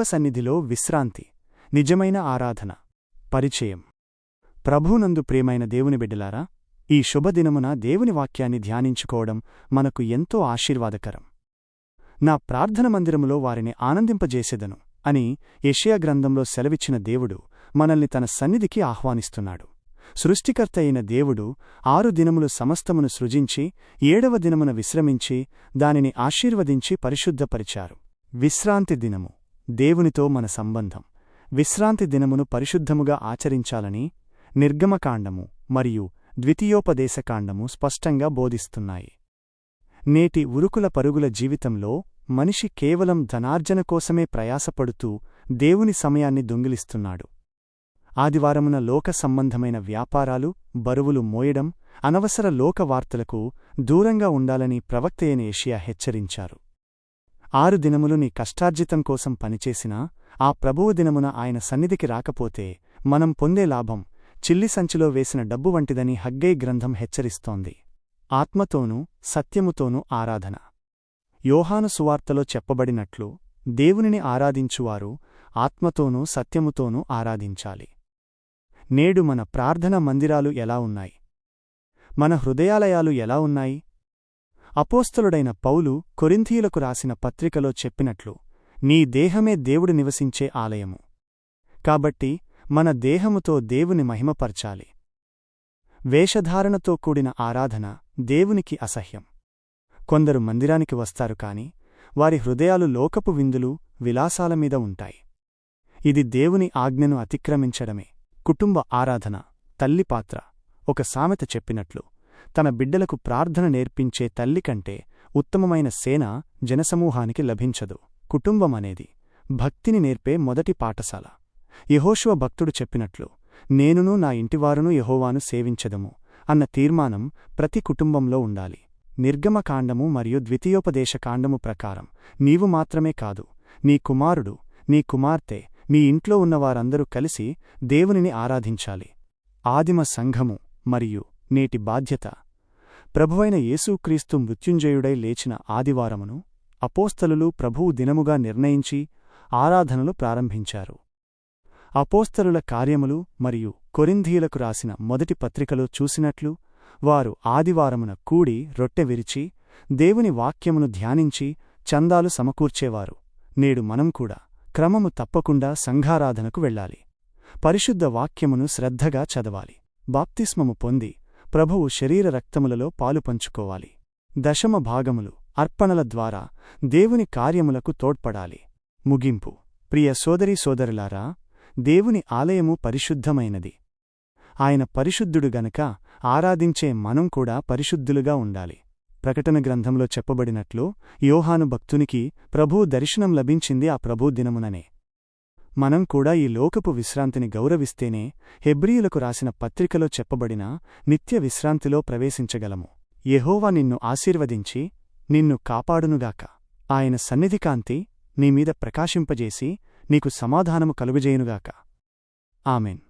సన్నిధిలో విశ్రాంతి, నిజమైన ఆరాధన. పరిచయం. ప్రభువునందు ప్రియమైన దేవుని బిడ్డలారా, ఈ శుభదినమున దేవుని వాక్యాన్ని ధ్యానించుకోవడం మనకు ఎంతో ఆశీర్వాదకరం. నా ప్రార్థన మందిరములో వారిని ఆనందింపజేసెదను అని యెషయా గ్రంథంలో సెలవిచ్చిన దేవుడు మనల్ని తన సన్నిధికి ఆహ్వానిస్తున్నాడు. సృష్టికర్త అయిన దేవుడు 6 దినములు సమస్తమును సృజించి 7వ దినమున విశ్రమించి దానిని ఆశీర్వదించి పరిశుద్ధపరిచారు. విశ్రాంతి దినము దేవునితో మన సంబంధం. విశ్రాంతి దినమును పరిశుద్ధముగా ఆచరించాలని నిర్గమకాండము మరియు ద్వితీయోపదేశకాండము స్పష్టంగా బోధిస్తున్నాయి. నేటి ఉరుకుల పరుగుల జీవితంలో మనిషి కేవలం ధనార్జన కోసమే ప్రయాసపడుతూ దేవుని సమయాన్ని దొంగిలిస్తున్నాడు. ఆదివారమున లోక సంబంధమైన వ్యాపారాలు, బరువులు మోయడం, అనవసర లోక వార్తలకు దూరంగా ఉండాలని ప్రవక్తయైన యెషయా హెచ్చరించారు. 6 దినములు నీ కష్టార్జితం కోసం పనిచేసినా ఆ ప్రభువు దినమున ఆయన సన్నిధికి రాకపోతే మనం పొందే లాభం చిల్లి సంచిలో వేసిన డబ్బు వంటిదని హగ్గై గ్రంథం హెచ్చరిస్తోంది. ఆత్మతోనూ సత్యముతోనూ ఆరాధన. యోహాను సువార్తలో చెప్పబడినట్లు దేవునిని ఆరాధించువారు ఆత్మతోనూ సత్యముతోనూ ఆరాధించాలి. నేడు మన ప్రార్థనా మందిరాలు ఎలా ఉన్నాయి? మన హృదయాలయాలు ఎలా ఉన్నాయి? అపోస్తలుడైన పౌలు కొరింథీయులకు రాసిన పత్రికలో చెప్పినట్లు, నీ దేహమే దేవుడు నివసించే ఆలయము. కాబట్టి మన దేహముతో దేవుని మహిమపర్చాలి. వేషధారణతో కూడిన ఆరాధన దేవునికి అసహ్యం. కొందరు మందిరానికి వస్తారు కాని వారి హృదయాలు లోకపు విందులు, విలాసాలమీద ఉంటాయి. ఇది దేవుని ఆజ్ఞను అతిక్రమించడమే. కుటుంబ ఆరాధన. తల్లి పాత్ర. ఒక సామెత చెప్పినట్లు, తన బిడ్డలకు ప్రార్థన నేర్పించే తల్లి కంటే ఉత్తమమైన సేన జనసమూహానికి లభించదు. కుటుంబమనేది భక్తిని నేర్పే మొదటి పాఠశాల. యెహోషువ భక్తుడు చెప్పినట్లు, నేనును నా ఇంటివారును యెహోవాను సేవించెదము అన్న తీర్మానం ప్రతి కుటుంబంలో ఉండాలి. నిర్గమకాండము మరియు ద్వితీయోపదేశకాండము ప్రకారం నీవు మాత్రమే కాదు, నీ కుమారుడు, నీ కుమార్తె, మీ ఇంట్లో ఉన్నవారందరూ కలిసి దేవునిని ఆరాధించాలి. ఆదిమ సంఘము మరియు నేటి బాధ్యత. ప్రభువైన యేసుక్రీస్తు మృత్యుంజయుడై లేచిన ఆదివారమును అపోస్తలులు ప్రభువు దినముగా నిర్ణయించి ఆరాధనలు ప్రారంభించారు. అపోస్తలుల కార్యములు మరియు కొరింథీయులకు రాసిన మొదటి పత్రికలో చూసినట్లు వారు ఆదివారమున కూడి రొట్టె విరిచి దేవుని వాక్యమును ధ్యానించి చందాలు సమకూర్చేవారు. నేడు మనం కూడా క్రమము తప్పకుండా సంఘారాధనకు వెళ్ళాలి. పరిశుద్ధ వాక్యమును శ్రద్ధగా చదవాలి. బాప్తిస్మము పొంది ప్రభువు శరీర రక్తములలో పాలు పంచుకోవాలి. దశమ భాగములు, అర్పణల ద్వారా దేవుని కార్యములకు తోడ్పడాలి. ముగింపు. ప్రియ సోదరీ సోదరులారా, దేవుని ఆలయము పరిశుద్ధమైనది. ఆయన పరిశుద్ధుడు గనక ఆరాధించే మనం కూడా పరిశుద్ధులుగా ఉండాలి. ప్రకటన గ్రంథంలో చెప్పబడినట్లు యోహాను భక్తునికి ప్రభువు దర్శనం లభించింది ఆ ప్రభూ దినముననే. మనం కూడా ఈ లోకపు విశ్రాంతిని గౌరవిస్తేనే హెబ్రీయులకు రాసిన పత్రికలో చెప్పబడిన నిత్య విశ్రాంతిలో ప్రవేశించగలము. యెహోవా నిన్ను ఆశీర్వదించి నిన్ను కాపాడునుగాక. ఆయన సన్నిధికాంతి నీమీద ప్రకాశింపజేసి నీకు సమాధానము కలుగజేయునుగాక. ఆమెన్.